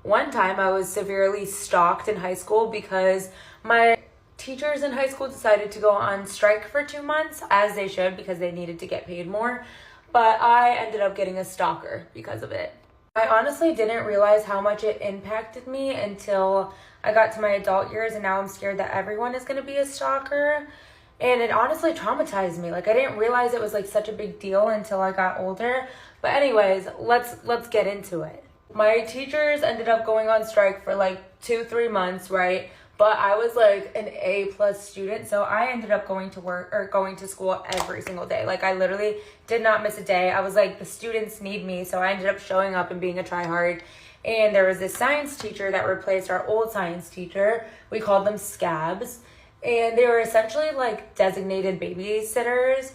one time I was severely stalked in high school because my teachers in high school decided to go on strike for 2 months, as they should, because they needed to get paid more. But I ended up getting a stalker because of it. I honestly didn't realize how much it impacted me until I got to my adult years, and now I'm scared that everyone is going to be a stalker. And it honestly traumatized me. Like, I didn't realize it was like such a big deal until I got older. But anyways, let's get into it. My teachers ended up going on strike for like 2-3 months, right? But I was like an A+ student, so I ended up going to school every single day. Like, I literally did not miss a day. I was like, the students need me, so I ended up showing up and being a tryhard. And there was this science teacher that replaced our old science teacher. We called them scabs. And they were essentially like designated babysitters.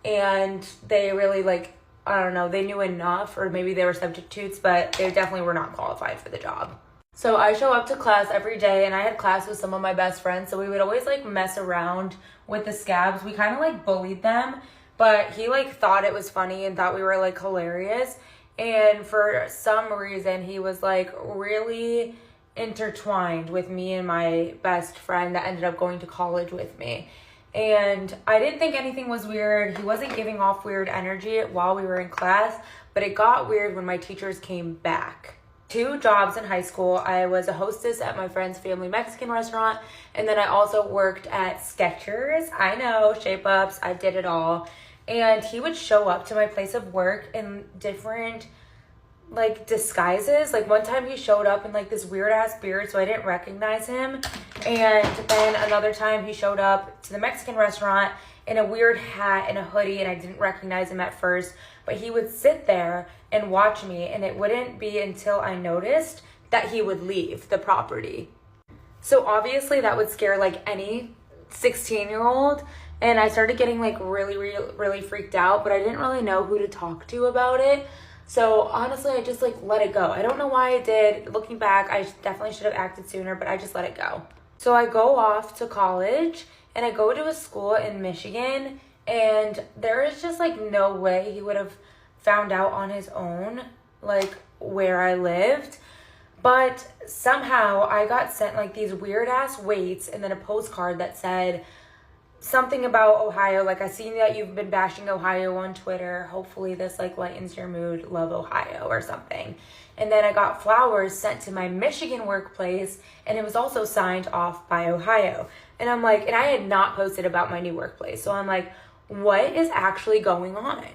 And they really like, I don't know, they knew enough, or maybe they were substitutes, but they definitely were not qualified for the job. So I show up to class every day, and I had class with some of my best friends. So we would always like mess around with the scabs. We kind of like bullied them, but he like thought it was funny and thought we were like hilarious. And for some reason, he was like really intertwined with me and my best friend that ended up going to college with me. And I didn't think anything was weird. He wasn't giving off weird energy while we were in class, but it got weird when my teachers came back. 2 jobs in high school. I was a hostess at my friend's family Mexican restaurant, and then I also worked at Skechers. I know, shape ups, I did it all. And he would show up to my place of work in different like disguises. Like one time he showed up in like this weird ass beard, so I didn't recognize him. And then another time he showed up to the Mexican restaurant in a weird hat and a hoodie, and I didn't recognize him at first. But he would sit there and watch me, and it wouldn't be until I noticed that he would leave the property. So obviously that would scare like any 16-year-old, and I started getting like really freaked out, but I didn't really know who to talk to about it. So honestly, I just like let it go. I don't know why I did. Looking back, I definitely should have acted sooner, but I just let it go. So I go off to college, and I go to a school in Michigan, and there is just like no way he would have found out on his own like where I lived. But somehow I got sent like these weird ass weights and then a postcard that said something about Ohio. Like, I seen that you've been bashing Ohio on Twitter. Hopefully this like lightens your mood. Love Ohio or something. And then I got flowers sent to my Michigan workplace, and it was also signed off by Ohio. And I'm like, and I had not posted about my new workplace. So I'm like, what is actually going on?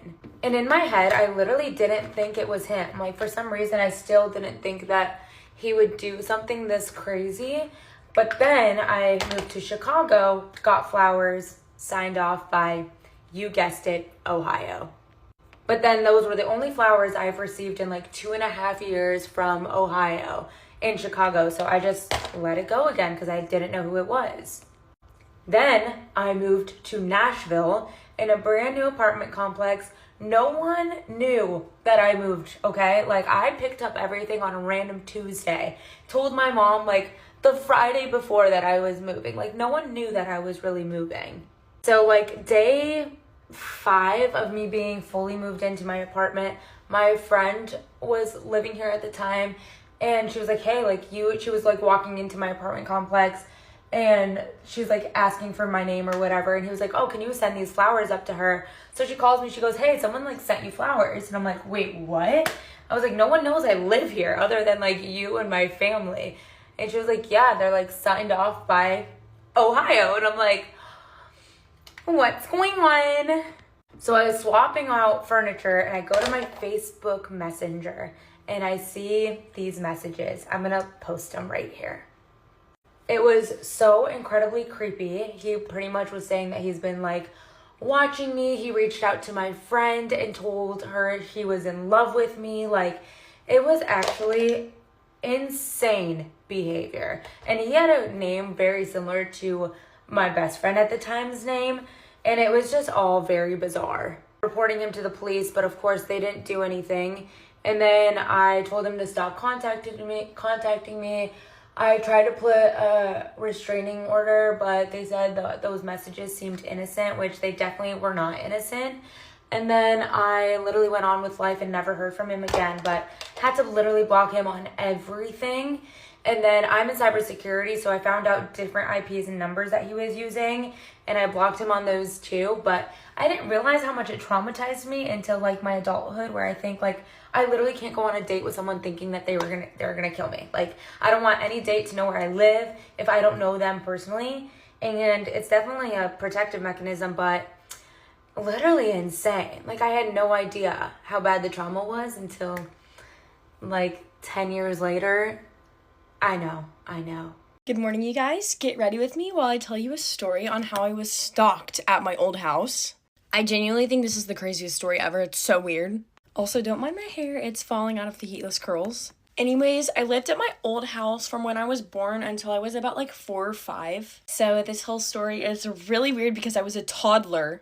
And in my head, I literally didn't think it was him. Like, for some reason, I still didn't think that he would do something this crazy. But then I moved to Chicago, got flowers signed off by, you guessed it, Ohio. But then those were the only flowers I've received in like 2.5 years from Ohio in Chicago. So I just let it go again because I didn't know who it was. Then I moved to Nashville in a brand new apartment complex. No one knew that I moved, okay? Like, I picked up everything on a random Tuesday. Told my mom like the Friday before that I was moving. Like, no one knew that I was really moving. So like day 5 of me being fully moved into my apartment, my friend was living here at the time, and she was like, hey, like she was like walking into my apartment complex, and she's like asking for my name or whatever. And he was like, oh, can you send these flowers up to her? So she calls me, she goes, hey, someone like sent you flowers. And I'm like, wait, what? I was like, no one knows I live here other than like you and my family. And she was like, yeah, they're like signed off by Ohio. And I'm like, what's going on? So I was swapping out furniture, and I go to my Facebook Messenger, and I see these messages. I'm gonna post them right here. It was so incredibly creepy. He pretty much was saying that he's been like watching me. He reached out to my friend and told her he was in love with me. Like, it was actually insane behavior. And he had a name very similar to my best friend at the time's name, and it was just all very bizarre. Reporting him to the police, but of course they didn't do anything. And then I told him to stop contacting me. I tried to put a restraining order, but they said that those messages seemed innocent, which they definitely were not innocent. And then I literally went on with life and never heard from him again, but had to literally block him on everything. And then I'm in cybersecurity, so I found out different IPs and numbers that he was using, and I blocked him on those too. But I didn't realize how much it traumatized me until like my adulthood, where I think like I literally can't go on a date with someone thinking that they're gonna kill me. Like, I don't want any date to know where I live if I don't know them personally. And it's definitely a protective mechanism, but literally insane. Like, I had no idea how bad the trauma was until like 10 years later. I know. Good morning, you guys. Get ready with me while I tell you a story on how I was stalked at my old house. I genuinely think this is the craziest story ever. It's so weird. Also, don't mind my hair. It's falling out of the heatless curls. Anyways, I lived at my old house from when I was born until I was about like 4 or 5. So this whole story is really weird because I was a toddler.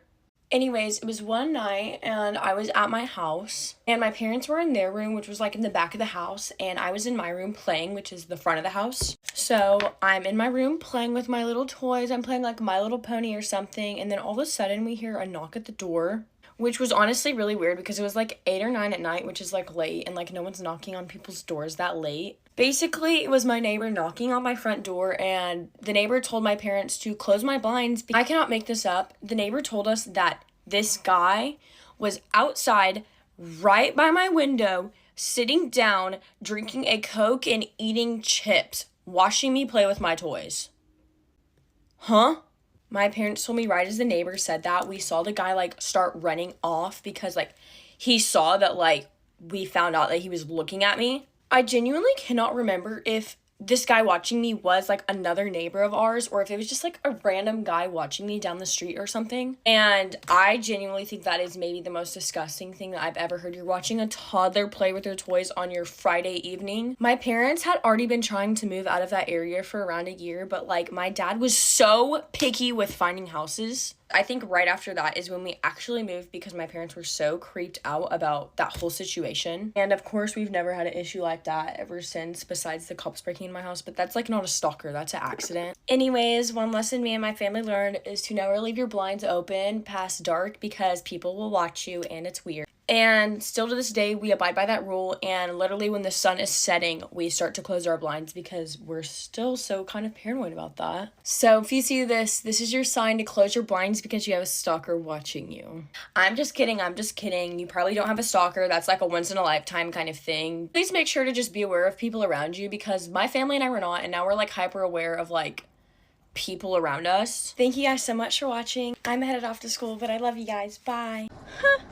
Anyways, it was one night and I was at my house and my parents were in their room, which was like in the back of the house, and I was in my room playing, which is the front of the house. So I'm in my room playing with my little toys. I'm playing like My Little Pony or something, and then all of a sudden we hear a knock at the door, which was honestly really weird because it was like 8 or 9 at night, which is like late, and like no one's knocking on people's doors that late. Basically, it was my neighbor knocking on my front door, and the neighbor told my parents to close my blinds. I cannot make this up. The neighbor told us that this guy was outside right by my window, sitting down, drinking a Coke and eating chips, watching me play with my toys. Huh? My parents told me right as the neighbor said that, we saw the guy like start running off because like he saw that like we found out that he was looking at me. I genuinely cannot remember if this guy watching me was like another neighbor of ours or if it was just like a random guy watching me down the street or something. And I genuinely think that is maybe the most disgusting thing that I've ever heard. You're watching a toddler play with their toys on your Friday evening. My parents had already been trying to move out of that area for around a year, but like my dad was so picky with finding houses. I think right after that is when we actually moved because my parents were so creeped out about that whole situation. And of course, we've never had an issue like that ever since, besides the cops breaking in my house. But that's like not a stalker, that's an accident. Anyways, one lesson me and my family learned is to never leave your blinds open past dark because people will watch you and it's weird. And still to this day, we abide by that rule, and literally when the sun is setting, we start to close our blinds because we're still so kind of paranoid about that. So if you see this is your sign to close your blinds because you have a stalker watching you. I'm just kidding. You probably don't have a stalker. That's like a once in a lifetime kind of thing. Please make sure to just be aware of people around you because my family and I were not, and now we're like hyper aware of like people around us. Thank you guys so much for watching. I'm headed off to school, but I love you guys. Bye.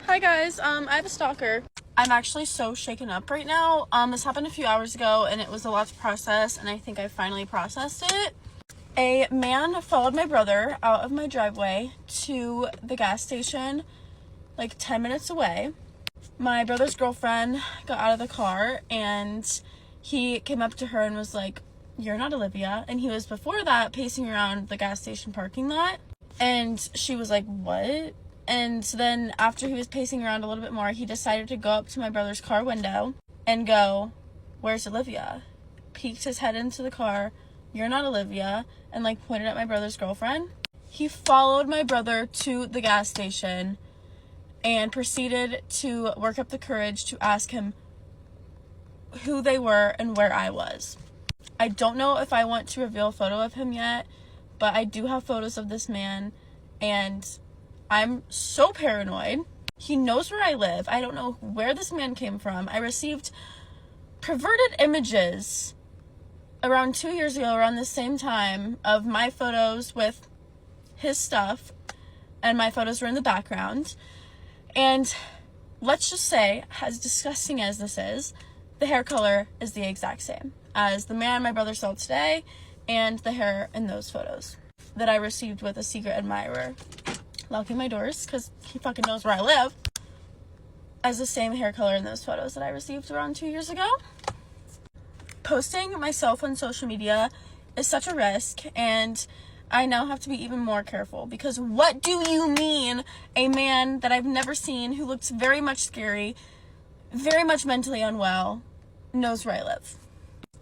Hi guys, I have a stalker. I'm actually so shaken up right now. This happened a few hours ago and it was a lot to process, and I think I finally processed it. A man followed my brother out of my driveway to the gas station like 10 minutes away. My brother's girlfriend got out of the car and he came up to her and was like, "You're not Olivia." And he was before that pacing around the gas station parking lot, and she was like, "What?" And so then after he was pacing around a little bit more, he decided to go up to my brother's car window and go, "Where's Olivia?" Peeked his head into the car, "You're not Olivia," and like pointed at my brother's girlfriend. He followed my brother to the gas station and proceeded to work up the courage to ask him who they were and where I was. I don't know if I want to reveal a photo of him yet, but I do have photos of this man, and I'm so paranoid. He knows where I live. I don't know where this man came from. I received perverted images around 2 years ago, around the same time, of my photos with his stuff, and my photos were in the background. And let's just say, as disgusting as this is, the hair color is the exact same as the man my brother saw today and the hair in those photos that I received with a secret admirer locking my doors because he fucking knows where I live, as the same hair color in those photos that I received around 2 years ago. Posting myself on social media is such a risk, and I now have to be even more careful because what do you mean a man that I've never seen, who looks very much scary, very much mentally unwell, knows where I live?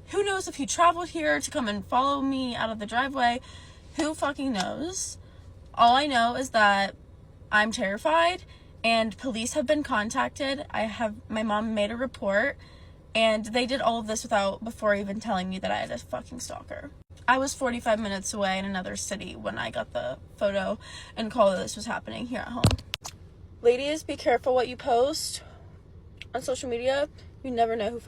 Who knows if he traveled here to come and follow me out of the driveway? Who fucking knows? All I know is that I'm terrified, and police have been contacted. My mom made a report, and they did all of this before even telling me that I had a fucking stalker. I was 45 minutes away in another city when I got the photo and call that this was happening here at home. Ladies, be careful what you post on social media. You never know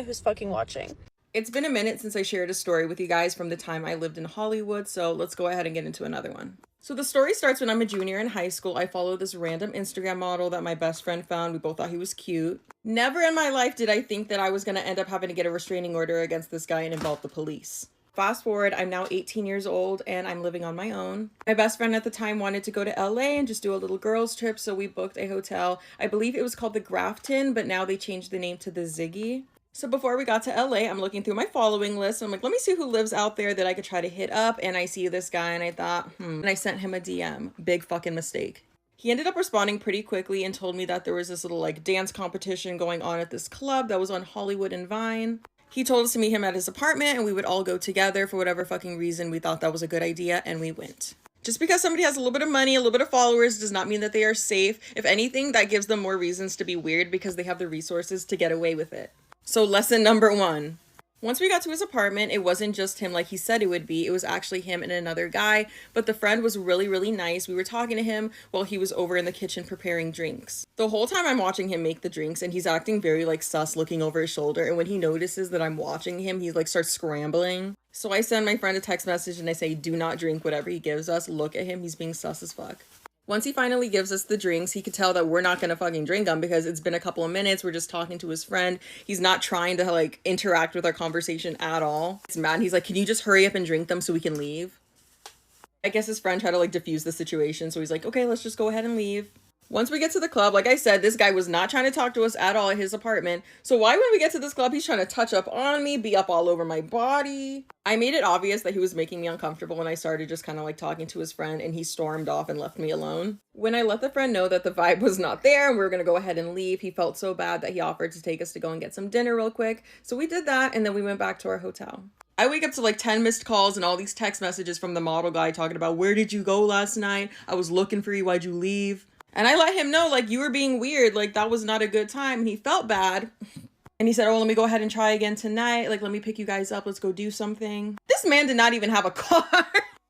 who's fucking watching. It's been a minute since I shared a story with you guys from the time I lived in Hollywood, so let's go ahead and get into another one. So the story starts when I'm a junior in high school. I follow this random Instagram model that my best friend found. We both thought he was cute. Never in my life did I think that I was going to end up having to get a restraining order against this guy and involve the police. Fast forward, I'm now 18 years old and I'm living on my own. My best friend at the time wanted to go to LA and just do a little girls trip, so we booked a hotel. I believe it was called the Grafton, but now they changed the name to the Ziggy. So before we got to LA, I'm looking through my following list. I'm like, let me see who lives out there that I could try to hit up. And I see this guy and I thought, and I sent him a DM. Big fucking mistake. He ended up responding pretty quickly and told me that there was this little like dance competition going on at this club that was on Hollywood and Vine. He told us to meet him at his apartment and we would all go together for whatever fucking reason. We thought that was a good idea and we went. Just because somebody has a little bit of money, a little bit of followers, does not mean that they are safe. If anything, that gives them more reasons to be weird because they have the resources to get away with it. So lesson number 1. Once we got to his apartment, it wasn't just him like he said it would be. It was actually him and another guy, but the friend was really, really nice. We were talking to him while he was over in the kitchen preparing drinks. The whole time I'm watching him make the drinks and he's acting very like sus, looking over his shoulder. And when he notices that I'm watching him, he like starts scrambling. So I send my friend a text message and I say, do not drink whatever he gives us. Look at him. He's being sus as fuck. Once he finally gives us the drinks, he could tell that we're not going to fucking drink them because it's been a couple of minutes. We're just talking to his friend. He's not trying to like interact with our conversation at all. He's mad. He's like, can you just hurry up and drink them so we can leave? I guess his friend tried to like diffuse the situation. So he's like, okay, let's just go ahead and leave. Once we get to the club, like I said, this guy was not trying to talk to us at all at his apartment. So why when we get to this club, he's trying to touch up on me, be up all over my body. I made it obvious that he was making me uncomfortable when I started just kind of like talking to his friend, and he stormed off and left me alone. When I let the friend know that the vibe was not there and we were going to go ahead and leave, he felt so bad that he offered to take us to go and get some dinner real quick. So we did that, and then we went back to our hotel. I wake up to like 10 missed calls and all these text messages from the model guy talking about, where did you go last night? I was looking for you. Why'd you leave? And I let him know, like, you were being weird. Like, that was not a good time. And he felt bad. And he said, oh, let me go ahead and try again tonight. Like, let me pick you guys up. Let's go do something. This man did not even have a car.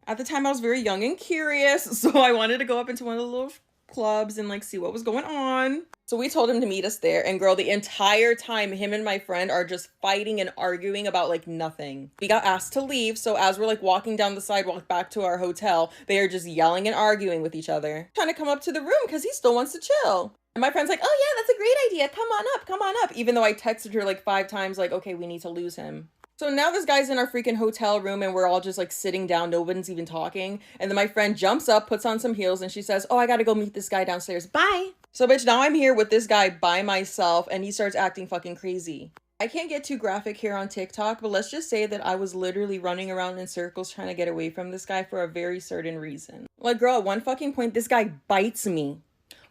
At the time, I was very young and curious. So I wanted to go up into one of the little clubs and, like, see what was going on. So we told him to meet us there. And girl, the entire time, him and my friend are just fighting and arguing about, like, nothing. We got asked to leave. So as we're, like, walking down the sidewalk back to our hotel, they are just yelling and arguing with each other. Trying to come up to the room because he still wants to chill. And my friend's like, oh, yeah, that's a great idea. Come on up, come on up. Even though I texted her, like, 5 times, like, okay, we need to lose him. So now this guy's in our freaking hotel room and we're all just like sitting down. No one's even talking. And then my friend jumps up, puts on some heels, and she says, oh, I gotta go meet this guy downstairs. Bye. So bitch, now I'm here with this guy by myself and he starts acting fucking crazy. I can't get too graphic here on TikTok, but let's just say that I was literally running around in circles trying to get away from this guy for a very certain reason. Like girl, at one fucking point, this guy bites me.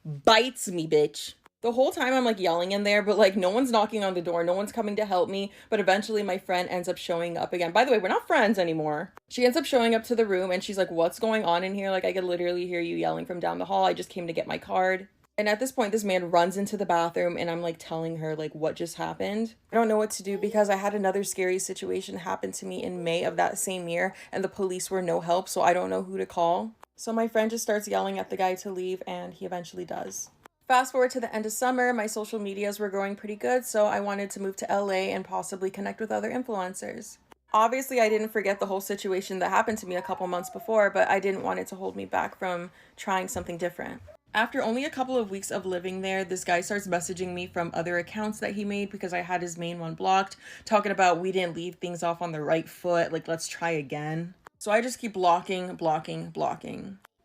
Bites me, bitch. The whole time I'm like yelling in there, but like no one's knocking on the door. No one's coming to help me. But eventually my friend ends up showing up again. By the way, we're not friends anymore. She ends up showing up to the room and she's like, what's going on in here? Like I could literally hear you yelling from down the hall. I just came to get my card. And at this point, this man runs into the bathroom and I'm like telling her like what just happened. I don't know what to do because I had another scary situation happen to me in May of that same year and the police were no help. So I don't know who to call. So my friend just starts yelling at the guy to leave and he eventually does. Fast forward to the end of summer, my social medias were growing pretty good, so I wanted to move to LA and possibly connect with other influencers. Obviously, I didn't forget the whole situation that happened to me a couple months before, but I didn't want it to hold me back from trying something different. After only a couple of weeks of living there, this guy starts messaging me from other accounts that he made because I had his main one blocked, talking about we didn't leave things off on the right foot, like let's try again. So I just keep blocking.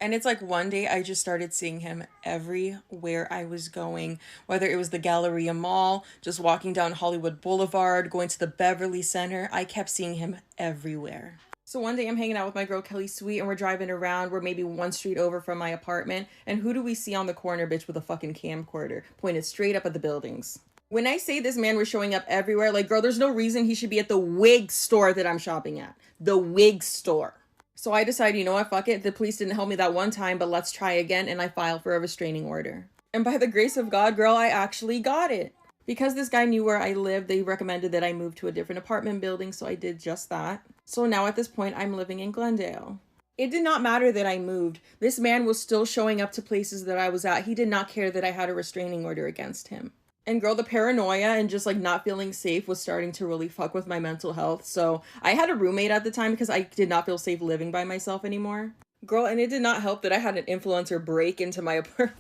And it's like one day I just started seeing him everywhere I was going, whether it was the Galleria Mall, just walking down Hollywood Boulevard, going to the Beverly Center. I kept seeing him everywhere. So one day I'm hanging out with my girl Kelly Sweet and we're driving around. We're maybe one street over from my apartment. And who do we see on the corner, bitch, with a fucking camcorder pointed straight up at the buildings? When I say this man was showing up everywhere, like, girl, there's no reason he should be at the wig store that I'm shopping at. The wig store. So I decided, you know what, fuck it. The police didn't help me that one time, but let's try again. And I filed for a restraining order. And by the grace of God, girl, I actually got it. Because this guy knew where I lived, they recommended that I move to a different apartment building. So I did just that. So now at this point, I'm living in Glendale. It did not matter that I moved. This man was still showing up to places that I was at. He did not care that I had a restraining order against him. And girl, the paranoia and just like not feeling safe was starting to really fuck with my mental health. So I had a roommate at the time because I did not feel safe living by myself anymore. Girl, and it did not help that I had an influencer break into my apartment.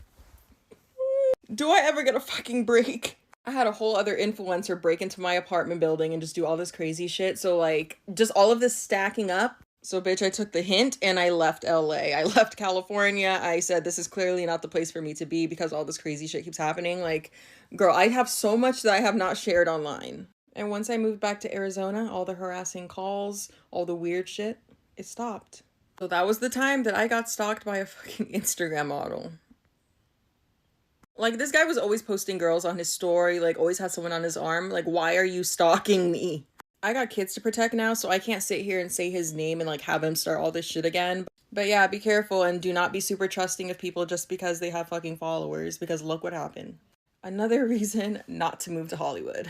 Do I ever get a fucking break? I had a whole other influencer break into my apartment building and just do all this crazy shit. So like just all of this stacking up. So bitch, I took the hint and I left LA. I left California. I said, this is clearly not the place for me to be because all this crazy shit keeps happening. Like, girl, I have so much that I have not shared online. And once I moved back to Arizona, all the harassing calls, all the weird shit, it stopped. So that was the time that I got stalked by a fucking Instagram model. Like, this guy was always posting girls on his story, like always had someone on his arm. Like, why are you stalking me? I got kids to protect now, so I can't sit here and say his name and like have him start all this shit again. But yeah, be careful and do not be super trusting of people just because they have fucking followers, because look what happened. Another reason not to move to Hollywood.